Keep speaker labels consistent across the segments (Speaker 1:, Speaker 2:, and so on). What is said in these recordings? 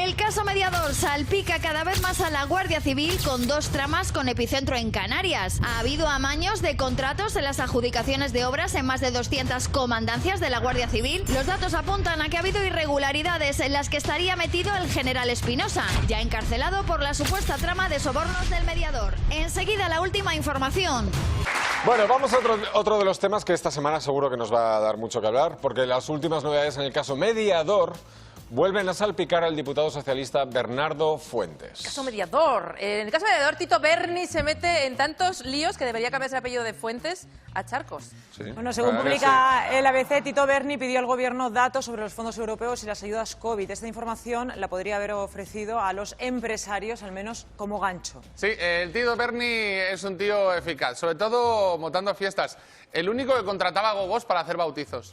Speaker 1: El caso Mediador salpica cada vez más a la Guardia Civil con dos tramas con epicentro en Canarias. Ha habido amaños de contratos en las adjudicaciones de obras en más de 200 comandancias de la Guardia Civil. Los datos apuntan a que ha habido irregularidades en las que estaría metido el general Espinosa, ya encarcelado por la supuesta trama de sobornos del Mediador. Enseguida la última información.
Speaker 2: Bueno, vamos a otro de los temas que esta semana seguro que nos va a dar mucho que hablar, porque las últimas novedades en el caso Mediador vuelven a salpicar al diputado socialista Bernardo Fuentes.
Speaker 3: Caso Mediador. En el caso Mediador, Tito Berni se mete en tantos líos que debería cambiarse el apellido de Fuentes a Charcos.
Speaker 4: Sí. Bueno, según publica el ABC, Tito Berni pidió al gobierno datos sobre los fondos europeos y las ayudas COVID. Esta información la podría haber ofrecido a los empresarios, al menos como gancho.
Speaker 5: Sí, el Tito Berni es un tío eficaz, sobre todo montando fiestas. El único que contrataba gogós para hacer bautizos.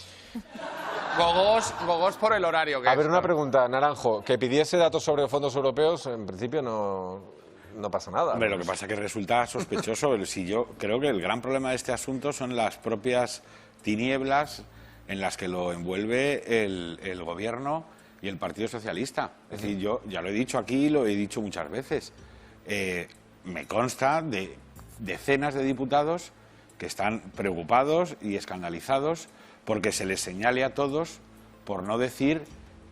Speaker 5: Gogós por el horario.
Speaker 2: A ver, una pregunta, Naranjo, que pidiese datos sobre fondos europeos, en principio no pasa nada.
Speaker 6: Hombre, lo que pasa es que resulta sospechoso. Si yo creo que el gran problema de este asunto son las propias tinieblas en las que lo envuelve el gobierno y el Partido Socialista. Es decir, yo ya lo he dicho aquí, lo he dicho muchas veces. Me consta de decenas de diputados que están preocupados y escandalizados porque se les señale a todos, por no decir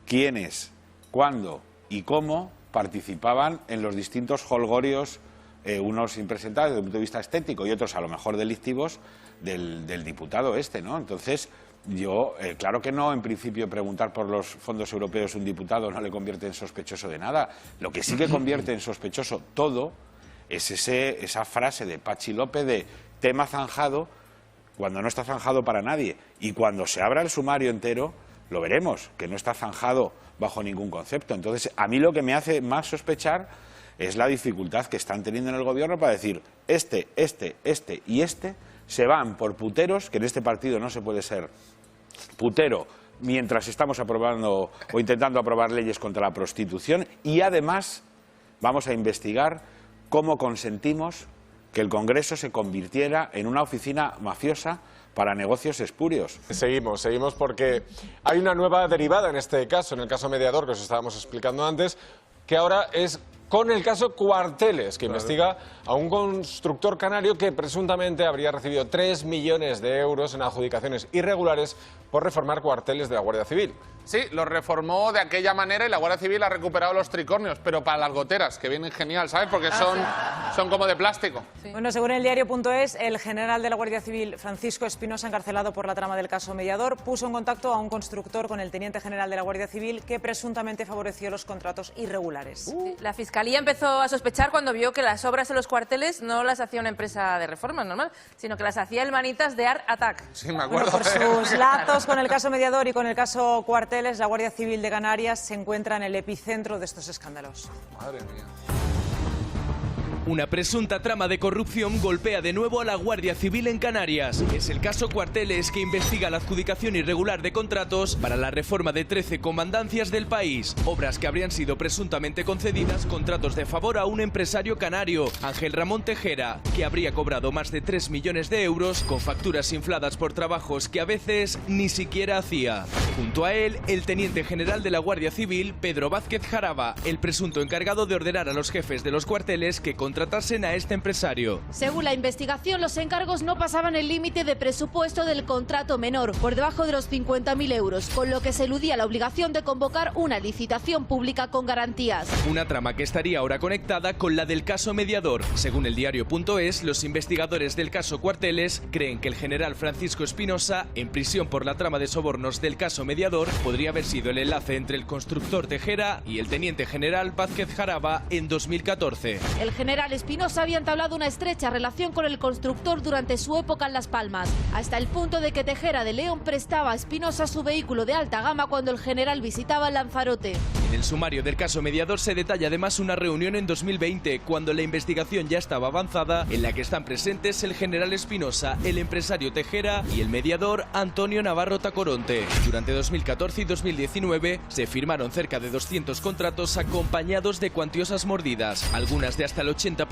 Speaker 6: quiénes, cuándo y cómo participaban en los distintos jolgorios, unos impresentables desde el punto de vista estético y otros a lo mejor delictivos, del diputado este, ¿no? Entonces, yo, claro que no, en principio, preguntar por los fondos europeos a un diputado no le convierte en sospechoso de nada. Lo que sí que convierte en sospechoso todo es esa frase de Pachi López de tema zanjado, cuando no está zanjado para nadie. Y cuando se abra el sumario entero, lo veremos, que no está zanjado bajo ningún concepto. Entonces, a mí lo que me hace más sospechar es la dificultad que están teniendo en el gobierno para decir este y este se van por puteros, que en este partido no se puede ser putero mientras estamos aprobando o intentando aprobar leyes contra la prostitución, y además vamos a investigar cómo consentimos que el Congreso se convirtiera en una oficina mafiosa para negocios espurios.
Speaker 2: Seguimos porque hay una nueva derivada en este caso, en el caso Mediador, que os estábamos explicando antes, que ahora es con el caso Cuarteles, que investiga a un constructor canario que presuntamente habría recibido 3 millones de euros en adjudicaciones irregulares por reformar cuarteles de la Guardia Civil.
Speaker 5: Sí, los reformó de aquella manera y la Guardia Civil ha recuperado los tricornios, pero para las goteras, que vienen genial, ¿sabes? Porque son como de plástico.
Speaker 4: Sí. Bueno, según el diario.es, el general de la Guardia Civil, Francisco Espinosa, encarcelado por la trama del caso Mediador, puso en contacto a un constructor con el teniente general de la Guardia Civil que presuntamente favoreció los contratos irregulares.
Speaker 3: Sí, la Fiscalía empezó a sospechar cuando vio que las obras en los cuarteles no las hacía una empresa de reforma normal, sino que las hacía el manitas de Art Attack.
Speaker 5: Sí, me acuerdo.
Speaker 4: Bueno, por sus lazos con el caso Mediador y con el caso Cuarteles, la Guardia Civil de Canarias se encuentra en el epicentro de estos escándalos.
Speaker 5: Madre mía.
Speaker 7: Una presunta trama de corrupción golpea de nuevo a la Guardia Civil en Canarias. Es el caso Cuarteles, que investiga la adjudicación irregular de contratos para la reforma de 13 comandancias del país. Obras que habrían sido presuntamente concedidas contratos de favor a un empresario canario, Ángel Ramón Tejera, que habría cobrado más de 3 millones de euros con facturas infladas por trabajos que a veces ni siquiera hacía. Junto a él, el teniente general de la Guardia Civil, Pedro Vázquez Jaraba, el presunto encargado de ordenar a los jefes de los cuarteles que contratasen a este empresario.
Speaker 8: Según la investigación, los encargos no pasaban el límite de presupuesto del contrato menor, por debajo de los 50.000 euros, con lo que se eludía la obligación de convocar una licitación pública con garantías.
Speaker 7: Una trama que estaría ahora conectada con la del caso Mediador. Según el diario.es, los investigadores del caso Cuarteles creen que el general Francisco Espinosa, en prisión por la trama de sobornos del caso Mediador, podría haber sido el enlace entre el constructor Tejera y el teniente general Vázquez Jaraba en 2014.
Speaker 8: El general Espinosa había entablado una estrecha relación con el constructor durante su época en Las Palmas, hasta el punto de que Tejera de León prestaba a Espinosa su vehículo de alta gama cuando el general visitaba Lanzarote.
Speaker 7: En el sumario del caso Mediador se detalla además una reunión en 2020, cuando la investigación ya estaba avanzada, en la que están presentes el general Espinosa, el empresario Tejera y el mediador Antonio Navarro Tacoronte. Durante 2014 y 2019 se firmaron cerca de 200 contratos acompañados de cuantiosas mordidas, algunas de hasta el 80%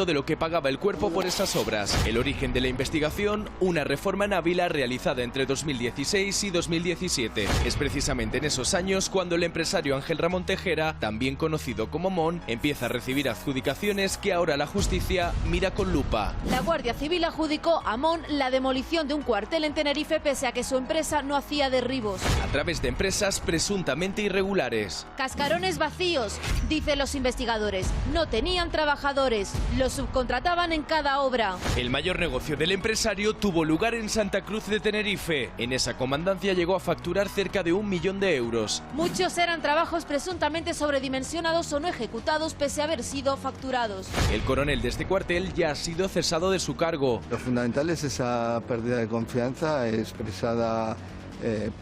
Speaker 7: de lo que pagaba el cuerpo por esas obras. El origen de la investigación, una reforma en Ávila realizada entre 2016 y 2017. Es precisamente en esos años cuando el empresario Ángel Ramón Ramón Tejera, también conocido como Mon, empieza a recibir adjudicaciones que ahora la justicia mira con lupa.
Speaker 8: La Guardia Civil adjudicó a Mon la demolición de un cuartel en Tenerife pese a que su empresa no hacía derribos.
Speaker 7: A través de empresas presuntamente irregulares.
Speaker 8: Cascarones vacíos, dicen los investigadores. No tenían trabajadores, los subcontrataban en cada obra.
Speaker 7: El mayor negocio del empresario tuvo lugar en Santa Cruz de Tenerife. En esa comandancia llegó a facturar cerca de 1 millón de euros.
Speaker 8: Muchos eran trabajos presuntamente sobredimensionados o no ejecutados pese a haber sido facturados.
Speaker 7: El coronel de este cuartel ya ha sido cesado de su cargo.
Speaker 9: Lo fundamental es esa pérdida de confianza expresada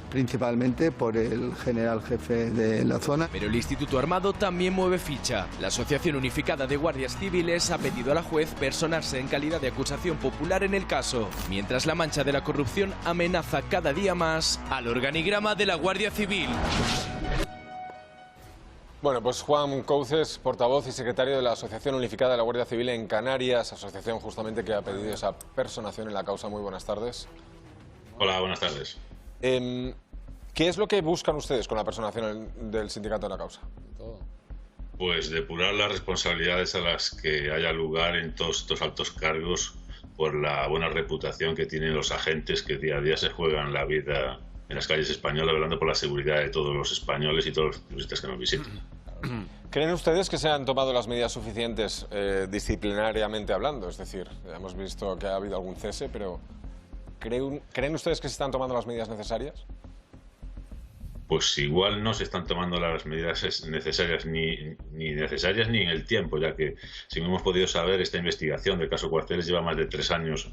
Speaker 9: principalmente por el general jefe de la zona.
Speaker 7: Pero el Instituto Armado también mueve ficha. La Asociación Unificada de Guardias Civiles ha pedido a la juez personarse en calidad de acusación popular en el caso, mientras la mancha de la corrupción amenaza cada día más al organigrama de la Guardia Civil.
Speaker 2: Bueno, pues Juan Couces, portavoz y secretario de la Asociación Unificada de la Guardia Civil en Canarias, asociación justamente que ha pedido esa personación en la causa. Muy buenas tardes.
Speaker 10: Hola, buenas tardes.
Speaker 2: ¿Qué es lo que buscan ustedes con la personación del sindicato de la causa?
Speaker 10: Pues depurar las responsabilidades a las que haya lugar en todos estos altos cargos por la buena reputación que tienen los agentes que día a día se juegan la vida en las calles españolas, velando por la seguridad de todos los españoles y todos los turistas que nos visitan.
Speaker 2: ¿Creen ustedes que se han tomado las medidas suficientes disciplinariamente hablando? Es decir, hemos visto que ha habido algún cese, pero ¿creen ustedes que se están tomando las medidas necesarias?
Speaker 10: Pues igual no se están tomando las medidas necesarias ni necesarias ni en el tiempo, ya que, según hemos podido saber, esta investigación del caso Cuarteles lleva más de 3 años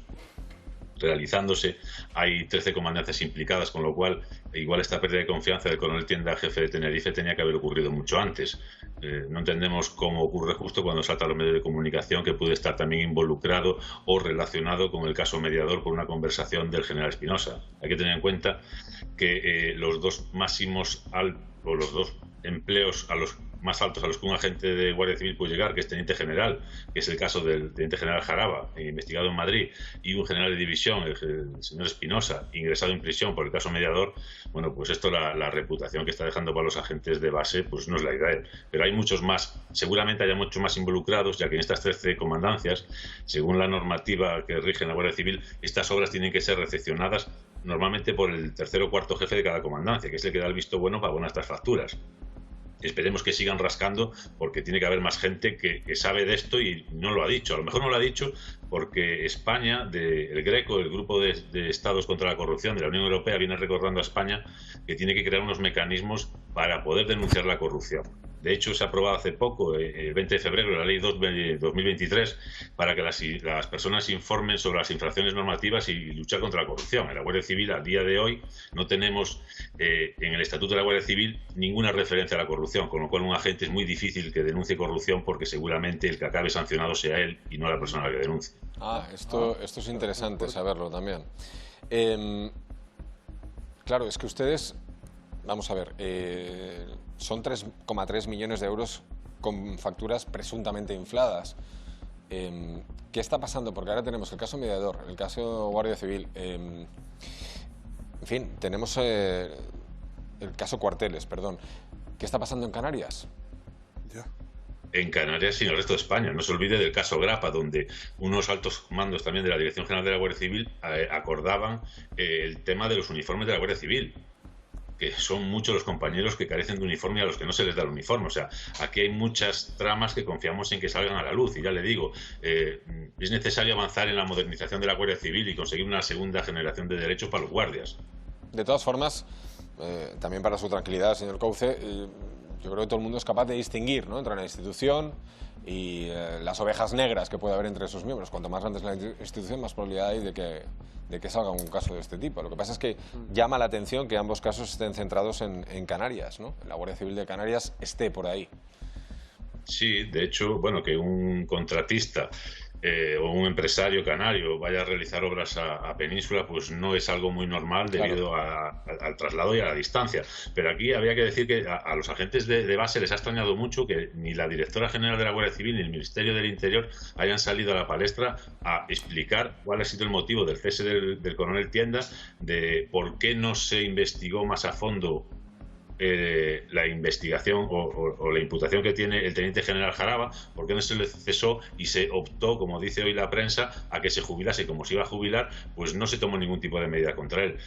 Speaker 10: realizándose. Hay 13 comandancias implicadas, con lo cual igual esta pérdida de confianza del coronel Tienda, jefe de Tenerife, tenía que haber ocurrido mucho antes. No entendemos cómo ocurre justo cuando salta a los medios de comunicación que puede estar también involucrado o relacionado con el caso Mediador por una conversación del general Espinosa. Hay que tener en cuenta que los dos máximos o los dos empleos a los más altos a los que un agente de Guardia Civil puede llegar, que es teniente general, que es el caso del teniente general Jaraba, investigado en Madrid, y un general de división, el señor Espinosa, ingresado en prisión por el caso Mediador. Bueno, pues esto, la reputación que está dejando para los agentes de base, pues no es la ideal. Pero hay muchos más, seguramente haya muchos más involucrados, ya que en estas 13 comandancias, según la normativa que rige en la Guardia Civil, estas obras tienen que ser recepcionadas normalmente por el tercer o cuarto jefe de cada comandancia, que es el que da el visto bueno para estas facturas. Esperemos que sigan rascando, porque tiene que haber más gente que sabe de esto y no lo ha dicho. A lo mejor no lo ha dicho porque España, el GRECO, el Grupo de Estados contra la Corrupción de la Unión Europea, viene recordando a España que tiene que crear unos mecanismos para poder denunciar la corrupción. De hecho, se ha aprobado hace poco, el 20 de febrero, la Ley 2023, para que las personas informen sobre las infracciones normativas y luchar contra la corrupción. En la Guardia Civil, a día de hoy, no tenemos en el Estatuto de la Guardia Civil ninguna referencia a la corrupción, con lo cual un agente es muy difícil que denuncie corrupción porque seguramente el que acabe sancionado sea él y no la persona que denuncie.
Speaker 2: Esto es interesante saberlo también. Claro, es que ustedes, vamos a ver, son 3,3 millones de euros con facturas presuntamente infladas. ¿Qué está pasando? Porque ahora tenemos el caso Mediador, el caso Guardia Civil, en fin, tenemos el caso Cuarteles, perdón. ¿Qué está pasando en Canarias?
Speaker 10: En Canarias y en el resto de España. No se olvide del caso Grapa, donde unos altos mandos también de la Dirección General de la Guardia Civil acordaban el tema de los uniformes de la Guardia Civil, que son muchos los compañeros que carecen de uniforme y a los que no se les da el uniforme. O sea, aquí hay muchas tramas que confiamos en que salgan a la luz. Y ya le digo, es necesario avanzar en la modernización de la Guardia Civil y conseguir una segunda generación de derechos para los guardias.
Speaker 2: De todas formas, también para su tranquilidad, señor Couce, yo creo que todo el mundo es capaz de distinguir, ¿no?, entre una institución y las ovejas negras que puede haber entre sus miembros. Cuanto más grande es la institución, más probabilidad hay de que salga un caso de este tipo. Lo que pasa es que llama la atención que ambos casos estén centrados en Canarias, ¿no? La Guardia Civil de Canarias esté por ahí.
Speaker 10: Sí, de hecho, bueno, que un contratista o un empresario canario vaya a realizar obras a Península, pues no es algo muy normal debido al traslado y a la distancia. Pero aquí habría que decir que a los agentes de base les ha extrañado mucho que ni la directora general de la Guardia Civil ni el Ministerio del Interior hayan salido a la palestra a explicar cuál ha sido el motivo del cese del coronel Tienda, de por qué no se investigó más a fondo la investigación o la imputación que tiene el teniente general Jaraba, por qué no se le cesó y se optó, como dice hoy la prensa, a que se jubilase. Y como se iba a jubilar, pues no se tomó ningún tipo de medida contra él.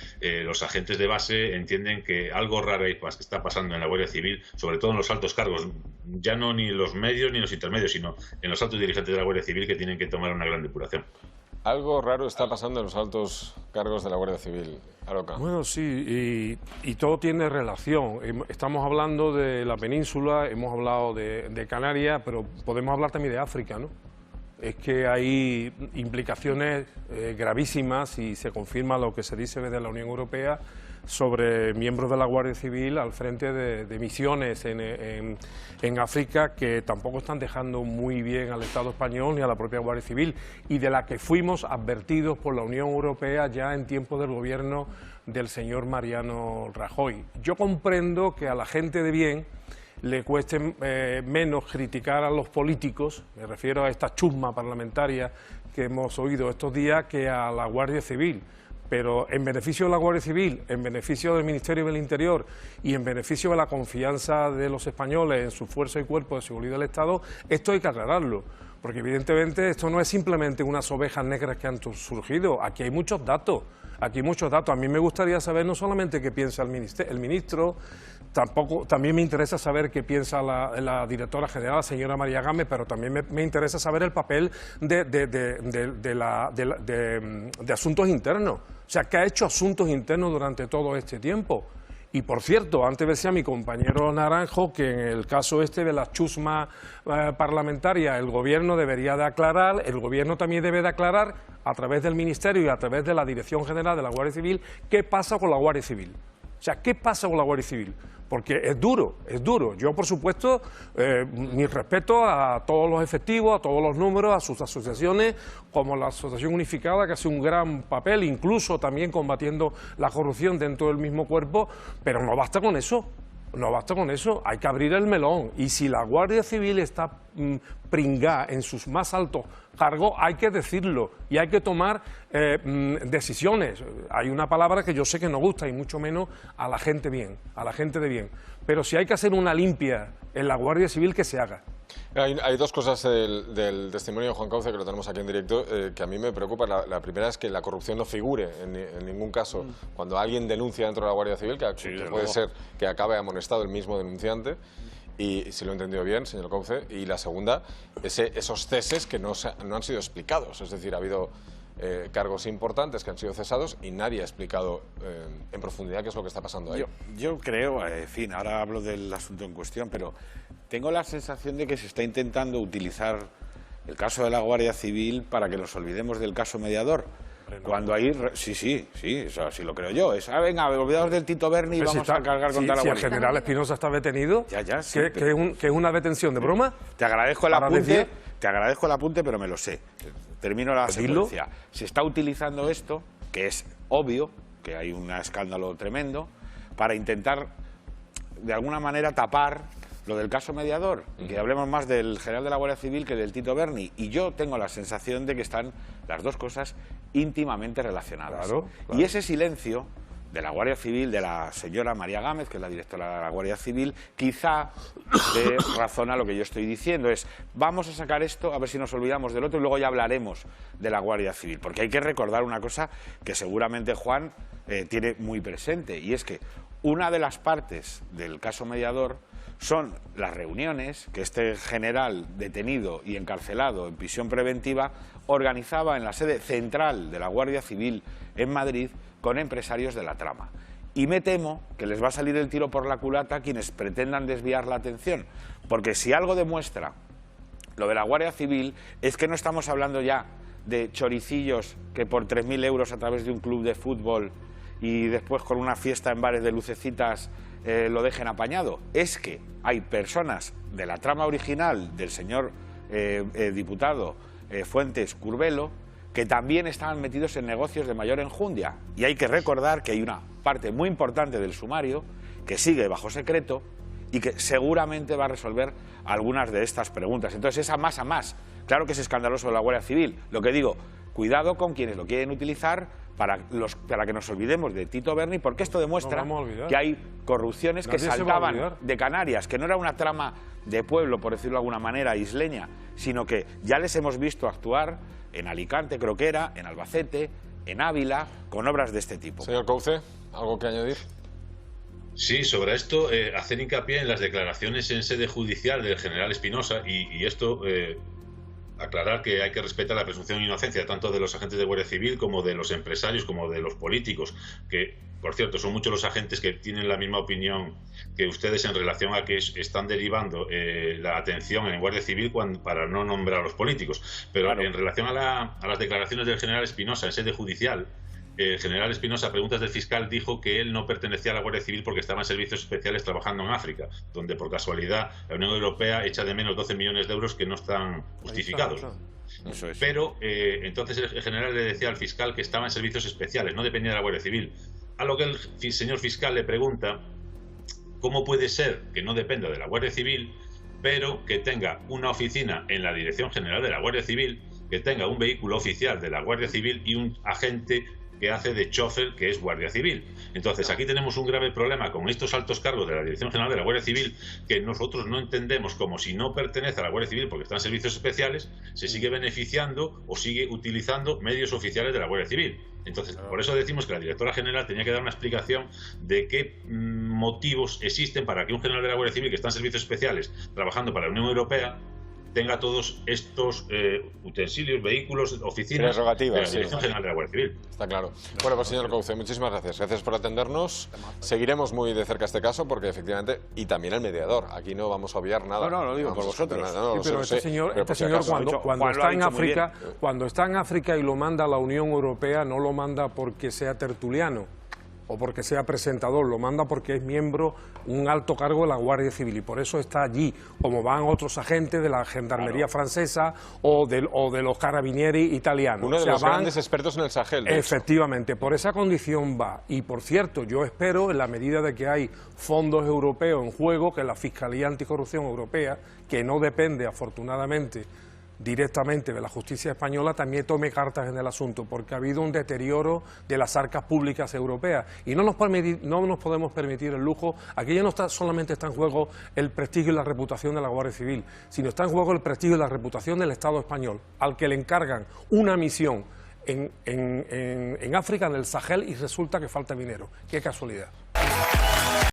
Speaker 10: Los agentes de base entienden que algo raro hay que está pasando en la Guardia Civil, sobre todo en los altos cargos, ya no ni en los medios ni en los intermedios, sino en los altos dirigentes de la Guardia Civil, que tienen que tomar una gran depuración.
Speaker 2: Algo raro está pasando en los altos cargos de la Guardia Civil. Aroca.
Speaker 11: Bueno, sí, y todo tiene relación. Estamos hablando de la península, hemos hablado de Canarias, pero podemos hablar también de África, ¿no? Es que hay implicaciones gravísimas y se confirma lo que se dice desde la Unión Europea sobre miembros de la Guardia Civil al frente de misiones en África que tampoco están dejando muy bien al Estado español ni a la propia Guardia Civil, y de la que fuimos advertidos por la Unión Europea ya en tiempo del gobierno del señor Mariano Rajoy. Yo comprendo que a la gente de bien le cueste menos criticar a los políticos, me refiero a esta chusma parlamentaria que hemos oído estos días, que a la Guardia Civil. Pero en beneficio de la Guardia Civil, en beneficio del Ministerio del Interior y en beneficio de la confianza de los españoles en su fuerza y cuerpo de seguridad del Estado, esto hay que aclararlo, porque evidentemente esto no es simplemente unas ovejas negras que han surgido, aquí hay muchos datos. Aquí hay muchos datos. A mí me gustaría saber no solamente qué piensa el ministro, también me interesa saber qué piensa la directora general, la señora María Gámez, pero también me interesa saber el papel de asuntos internos. O sea, ¿qué ha hecho asuntos internos durante todo este tiempo? Y por cierto, antes decía mi compañero Naranjo que en el caso de la chusma parlamentaria el gobierno debería de aclarar, el gobierno también debe de aclarar a través del Ministerio y a través de la Dirección General de la Guardia Civil qué pasa con la Guardia Civil. O sea, ¿qué pasa con la Guardia Civil? Porque es duro, es duro. Yo, por supuesto, mi respeto a todos los efectivos, a todos los números, a sus asociaciones, como la Asociación Unificada, que hace un gran papel, incluso también combatiendo la corrupción dentro del mismo cuerpo, pero no basta con eso. No basta con eso, hay que abrir el melón. Y si la Guardia Civil está pringada en sus más altos cargos, hay que decirlo y hay que tomar decisiones. Hay una palabra que yo sé que no gusta y mucho menos a la gente bien, a la gente de bien. Pero si hay que hacer una limpia en la Guardia Civil, que se haga.
Speaker 2: Hay dos cosas del testimonio de Juan Cauce, que lo tenemos aquí en directo, que a mí me preocupa. La primera es que la corrupción no figure en ningún caso cuando alguien denuncia dentro de la Guardia Civil, que puede ser que acabe amonestado el mismo denunciante. Y si lo he entendido bien, señor Cauce. Y la segunda, esos ceses que no han sido explicados. Es decir, ha habido cargos importantes que han sido cesados y nadie ha explicado en profundidad qué es lo que está pasando ahí.
Speaker 6: Yo creo, en fin, ahora hablo del asunto en cuestión, pero tengo la sensación de que se está intentando utilizar el caso de la Guardia Civil para que nos olvidemos del caso Mediador. Cuando hay... Sí, eso sí lo creo yo. Venga, olvidaos del Tito Berni y vamos a cargar contra la Guardia.
Speaker 11: Si el general Espinosa está detenido,
Speaker 6: sí,
Speaker 11: que es una detención de broma.
Speaker 6: Te agradezco el apunte, pero me lo sé. Termino la secuencia. Se está utilizando esto, que es obvio, que hay un escándalo tremendo, para intentar, de alguna manera, tapar lo del caso Mediador, y que hablemos más del general de la Guardia Civil que del Tito Berni. Y yo tengo la sensación de que están las dos cosas íntimamente relacionadas. Claro. Y ese silencio de la Guardia Civil, de la señora María Gámez, que es la directora de la Guardia Civil, quizá dé razón a lo que yo estoy diciendo. Vamos a sacar esto, a ver si nos olvidamos del otro y luego ya hablaremos de la Guardia Civil. Porque hay que recordar una cosa que seguramente Juan tiene muy presente, y es que una de las partes del caso Mediador son las reuniones que este general detenido y encarcelado en prisión preventiva organizaba en la sede central de la Guardia Civil en Madrid con empresarios de la trama. Y me temo que les va a salir el tiro por la culata a quienes pretendan desviar la atención, porque si algo demuestra lo de la Guardia Civil es que no estamos hablando ya de choricillos que por 3.000 euros a través de un club de fútbol y después con una fiesta en bares de lucecitas lo dejen apañado. Es que hay personas de la trama original del señor diputado Fuentes Curbelo que también estaban metidos en negocios de mayor enjundia. Y hay que recordar que hay una parte muy importante del sumario que sigue bajo secreto y que seguramente va a resolver algunas de estas preguntas. Entonces, esa más a más. Claro que es escandaloso la Guardia Civil. Lo que digo, cuidado con quienes lo quieren utilizar para que nos olvidemos de Tito Berni, porque esto demuestra
Speaker 11: vamos a olvidar.
Speaker 6: que hay corrupciones que
Speaker 11: Nadie se va a
Speaker 6: saltaban
Speaker 11: olvidar.
Speaker 6: de Canarias, que no era una trama de pueblo, por decirlo de alguna manera, isleña, sino que ya les hemos visto actuar en Alicante, creo que era, en Albacete, en Ávila, con obras de este tipo.
Speaker 2: Señor Couce, ¿algo que añadir?
Speaker 10: Sí, sobre esto, hacer hincapié en las declaraciones en sede judicial del general Espinosa y esto, aclarar que hay que respetar la presunción de inocencia tanto de los agentes de Guardia Civil como de los empresarios, como de los políticos, que, por cierto, son muchos los agentes que tienen la misma opinión que ustedes en relación a que están derivando la atención en Guardia Civil para no nombrar a los políticos. Pero claro, en relación a las declaraciones del general Espinosa en sede judicial, el general Espinosa, a preguntas del fiscal, dijo que él no pertenecía a la Guardia Civil porque estaba en servicios especiales trabajando en África, donde por casualidad la Unión Europea echa de menos 12 millones de euros que no están justificados.
Speaker 6: Eso es.
Speaker 10: Pero entonces el general le decía al fiscal que estaba en servicios especiales, no dependía de la Guardia Civil. A lo que el señor fiscal le pregunta cómo puede ser que no dependa de la Guardia Civil, pero que tenga una oficina en la Dirección General de la Guardia Civil, que tenga un vehículo oficial de la Guardia Civil y un agente que hace de chofer, que es Guardia Civil. Entonces, aquí tenemos un grave problema con estos altos cargos de la Dirección General de la Guardia Civil, que nosotros no entendemos como si no pertenece a la Guardia Civil porque está en servicios especiales, se sigue beneficiando o sigue utilizando medios oficiales de la Guardia Civil. Entonces, por eso decimos que la directora general tenía que dar una explicación de qué motivos existen para que un general de la Guardia Civil que está en servicios especiales trabajando para la Unión Europea tenga todos estos utensilios, vehículos, oficinas de la Dirección General de la Guardia Civil.
Speaker 2: Está claro. Bueno, pues señor Couce, muchísimas gracias. Gracias por atendernos. Seguiremos muy de cerca este caso porque efectivamente, y también el mediador, aquí no vamos a obviar nada.
Speaker 6: No, lo digo por vosotros.
Speaker 11: Pero este señor cuando está en África, cuando está en África y lo manda a la Unión Europea, no lo manda porque sea tertuliano o porque sea presentador, lo manda porque es miembro, un alto cargo de la Guardia Civil, y por eso está allí, como van otros agentes de la Gendarmería francesa o de los Carabinieri italianos.
Speaker 2: Uno de los grandes expertos en el Sahel.
Speaker 11: Efectivamente, por esa condición va. Y por cierto, yo espero, en la medida de que hay fondos europeos en juego, que la Fiscalía Anticorrupción Europea, que no depende afortunadamente directamente de la justicia española, también tome cartas en el asunto, porque ha habido un deterioro de las arcas públicas europeas y no nos podemos permitir el lujo. Aquí ya no solamente está en juego el prestigio y la reputación de la Guardia Civil, sino está en juego el prestigio y la reputación del Estado español, al que le encargan una misión en África, en el Sahel, y resulta que falta dinero. Qué casualidad.